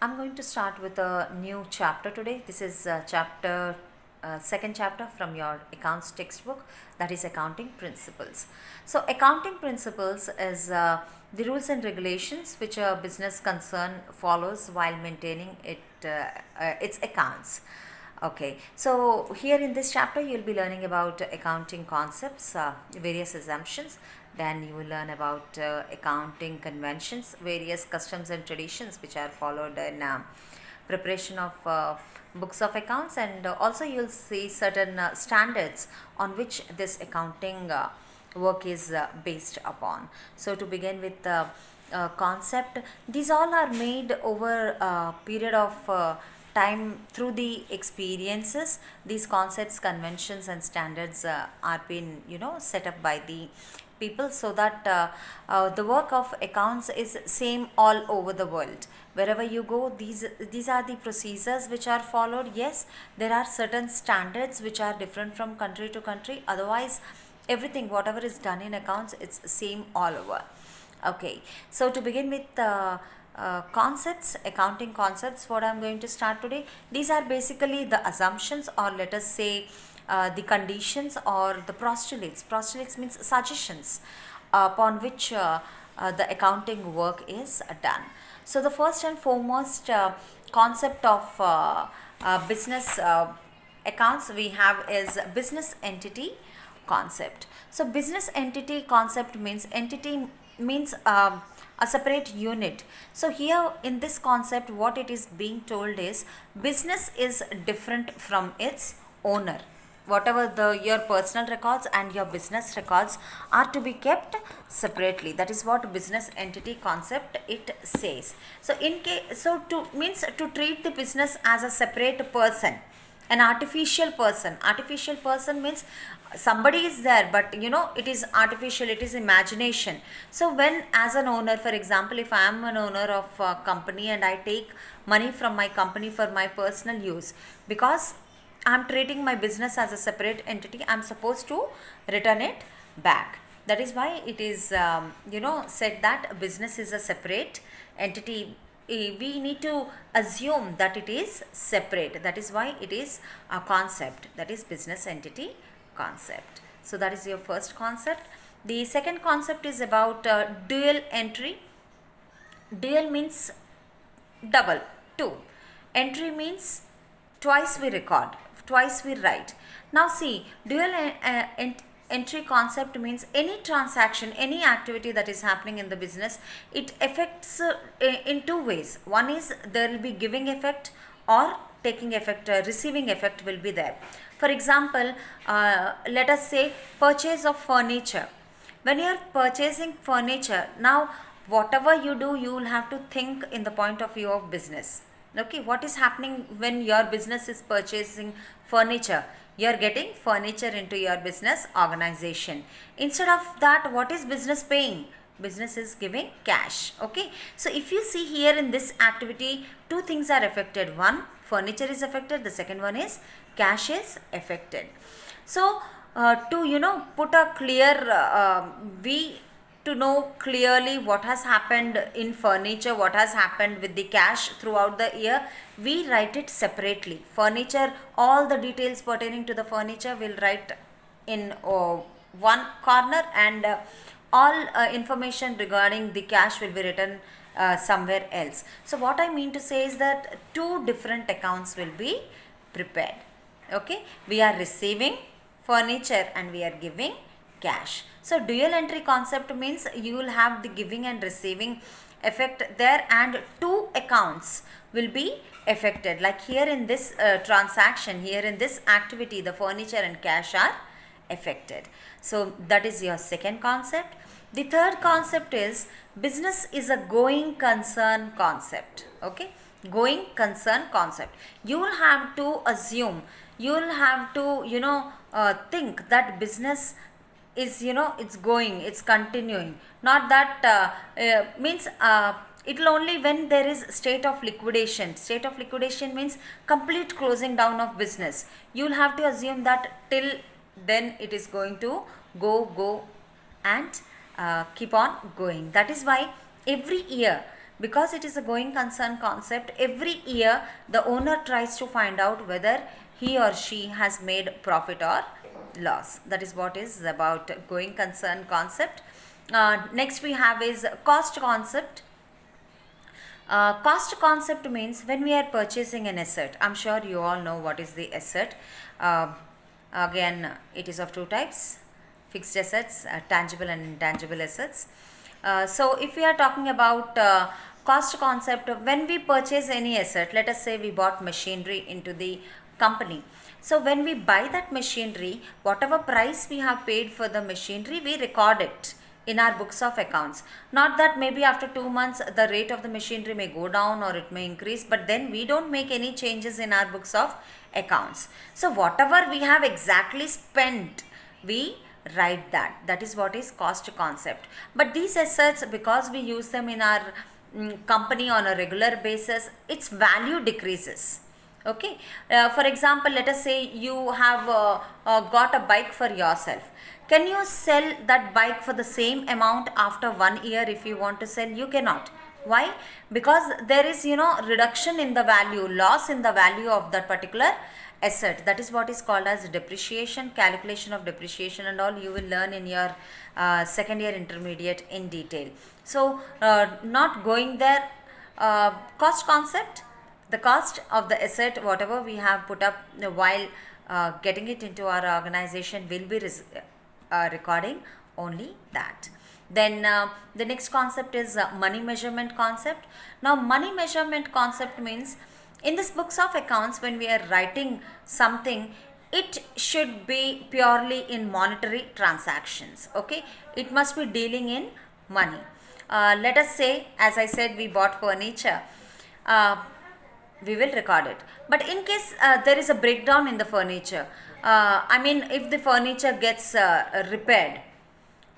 I'm going to start with a new chapter today. This is second chapter from your accounts textbook, that is accounting principles. So accounting principles is the rules and regulations which a business concern follows while maintaining its accounts. Okay, so here in this chapter you will be learning about accounting concepts, various assumptions. Then you will learn about accounting conventions, various customs and traditions which are followed in preparation of books of accounts, and also you'll see certain standards on which this accounting work is based upon. So to begin with the concept, these all are made over a period of time through the experiences. These concepts, conventions and standards are been set up by the people, so that the work of accounts is same all over the world. Wherever you go, these are the procedures which are followed. Yes, there are certain standards which are different from country to country, otherwise everything whatever is done in accounts, it's same all over. Okay, so to begin with concepts, accounting concepts, what I'm going to start today, these are basically the assumptions, or let us say the conditions or the postulates. Postulates means suggestions upon which the accounting work is done. So the first and foremost concept of business accounts we have is business entity concept. So business entity concept means entity means a separate unit. So here in this concept what it is being told is business is different from its owner. Whatever your personal records and your business records are to be kept separately. That is what business entity concept it says. So to treat the business as a separate person, an artificial person. Artificial person means somebody is there, but it is artificial, it is imagination. So when as an owner, for example, if I am an owner of a company and I take money from my company for my personal use, because I'm treating my business as a separate entity, I'm supposed to return it back. That is why it is said that business is a separate entity. We need to assume that it is separate. That is why it is a concept, that is business entity concept. So that is your first concept. The second concept is about dual entry. Dual means double, two. Entry means twice we record, twice we write. Now see, dual entry concept means any transaction, any activity that is happening in the business, it affects in two ways. One is there will be giving effect or taking effect, receiving effect will be there. For example, let us say purchase of furniture. When you are purchasing furniture, now whatever you do, you will have to think in the point of view of business. Okay, what is happening when your business is purchasing furniture? You are getting furniture into your business organization. Instead of that, what is business paying? Business is giving cash. Okay, so if you see here in this activity, two things are affected. One, furniture is affected. The second one is cash is affected. So to put a clear to know clearly what has happened in furniture, what has happened with the cash throughout the year, we write it separately. Furniture, all the details pertaining to the furniture will write in one corner, and all information regarding the cash will be written somewhere else. So what I mean to say is that two different accounts will be prepared. Okay, we are receiving furniture and we are giving cash. So dual entry concept means you will have the giving and receiving effect there, and two accounts will be affected. Like here in this transaction, here in this activity, the furniture and cash are affected. So that is your second concept. The third concept is business is a going concern concept. Okay, going concern concept. You will have to assume, you will have to think that business is it's going, it's continuing. Not that means it will only when there is state of liquidation. State of liquidation means complete closing down of business. You will have to assume that till then it is going to go and keep on going. That is why every year Because it is a going concern concept, every year the owner tries to find out whether he or she has made profit or loss. That is what is about going concern concept. Next we have is cost concept. Cost concept means when we are purchasing an asset, I'm sure you all know what is the asset. Again, it is of two types: fixed assets, tangible and intangible assets. So if we are talking about cost concept, when we purchase any asset, let us say we bought machinery into the company. So when we buy that machinery, whatever price we have paid for the machinery, we record it in our books of accounts. Not that maybe after 2 months the rate of the machinery may go down or it may increase, but then we don't make any changes in our books of accounts. So whatever we have exactly spent, we write that. That is what is cost concept. But these assets, because we use them in our company on a regular basis, its value decreases. Okay, for example, let us say you have got a bike for yourself. Can you sell that bike for the same amount after 1 year? If you want to sell, you cannot. Why? Because there is, reduction in the value, loss in the value of that particular asset. That is what is called as depreciation. Calculation of depreciation and all you will learn in your second year intermediate in detail. So not going there. Cost concept, the cost of the asset, whatever we have put up while getting it into our organization, will be recording only that. Then the next concept is money measurement concept. Now money measurement concept means in this books of accounts, when we are writing something, it should be purely in monetary transactions. Okay, it must be dealing in money. Let us say, as I said, we bought furniture. We will record it. But in case there is a breakdown in the furniture, if the furniture gets repaired,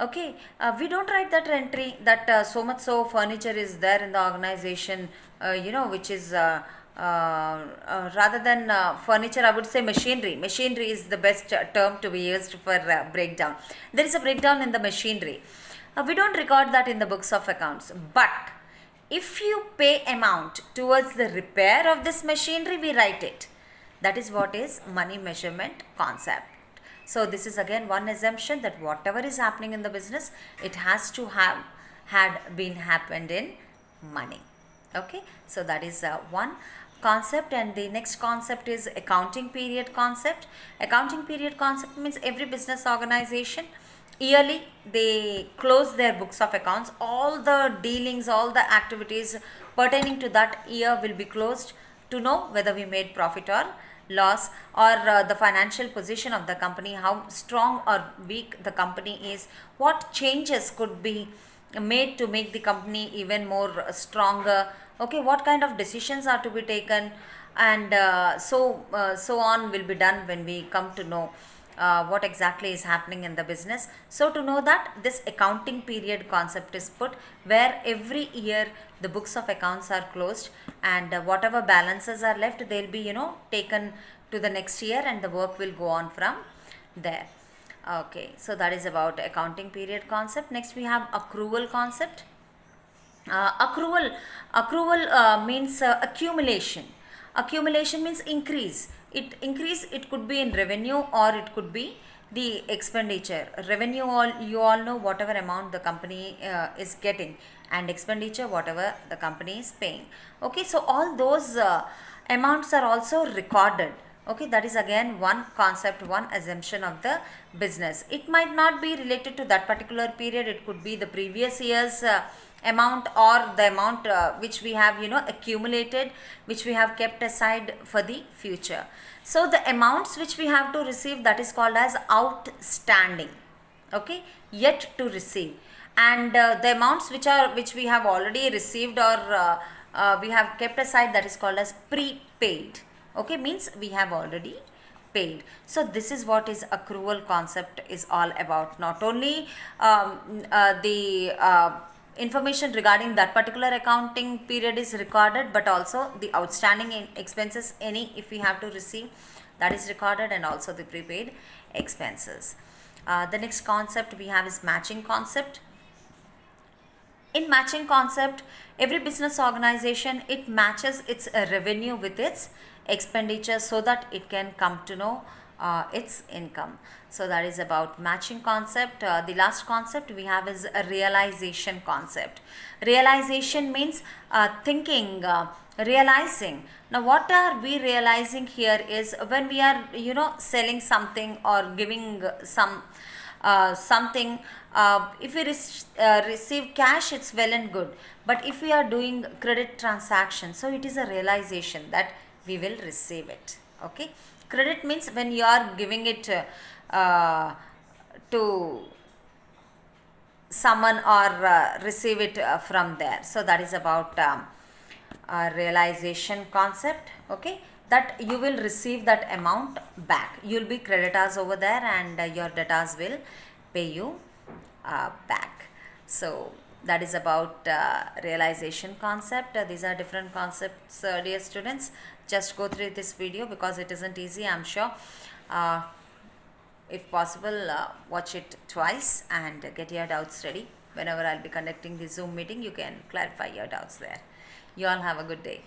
okay, we don't write that entry that so much so furniture is there in the organization, which is rather than furniture, I would say machinery. Machinery is the best term to be used for breakdown. There is a breakdown in the machinery. We don't record that in the books of accounts. But if you pay amount towards the repair of this machinery, we write it. That is what is money measurement concept. So this is again one assumption that whatever is happening in the business, it has to have been happened in money. Okay, so that is one concept. And the next concept is accounting period concept. Accounting period concept means every business organization, yearly they close their books of accounts. All the dealings, all the activities pertaining to that year will be closed to know whether we made profit or loss, or the financial position of the company, how strong or weak the company is, what changes could be made to make the company even more stronger. Okay, what kind of decisions are to be taken, and so on will be done when we come to know what exactly is happening in the business. So to know that, this accounting period concept is put, where every year the books of accounts are closed, and whatever balances are left, they'll be taken to the next year, and the work will go on from there. Okay, so that is about accounting period concept. Next we have accrual concept. Accrual means accumulation. Accumulation means increase. It could be in revenue, or it could be the expenditure. Revenue, you all know whatever amount the company is getting, and expenditure whatever the company is paying. Okay, so all those amounts are also recorded. Okay, that is again one concept, one assumption of the business. It might not be related to that particular period. It could be the previous year's amount, or the amount which we have accumulated, which we have kept aside for the future. So the amounts which we have to receive, that is called as outstanding. Okay, yet to receive. And the amounts which we have already received, or we have kept aside, that is called as prepaid. Okay, means we have already paid. So this is what is accrual concept is all about. Not only the information regarding that particular accounting period is recorded, but also the outstanding expenses, any if we have to receive, that is recorded, and also the prepaid expenses. The next concept we have is matching concept. In matching concept, every business organization, it matches its revenue with its expenditure so that it can come to know its income. So that is about matching concept. The last concept we have is a realization concept. Realization means thinking, realizing. Now what are we realizing here is when we are selling something or giving something, if we receive cash, it's well and good, but if we are doing credit transaction, so it is a realization that we will receive it. Okay, credit means when you are giving it to someone or receive it from there. So that is about realization concept. Okay, that you will receive that amount back, you'll be creditors over there, and your debtors will pay you back. So that is about realization concept. These are different concepts, dear students. Just go through this video because it isn't easy, I'm sure. If possible, watch it twice and get your doubts ready. Whenever I'll be conducting the Zoom meeting, you can clarify your doubts there. You all have a good day.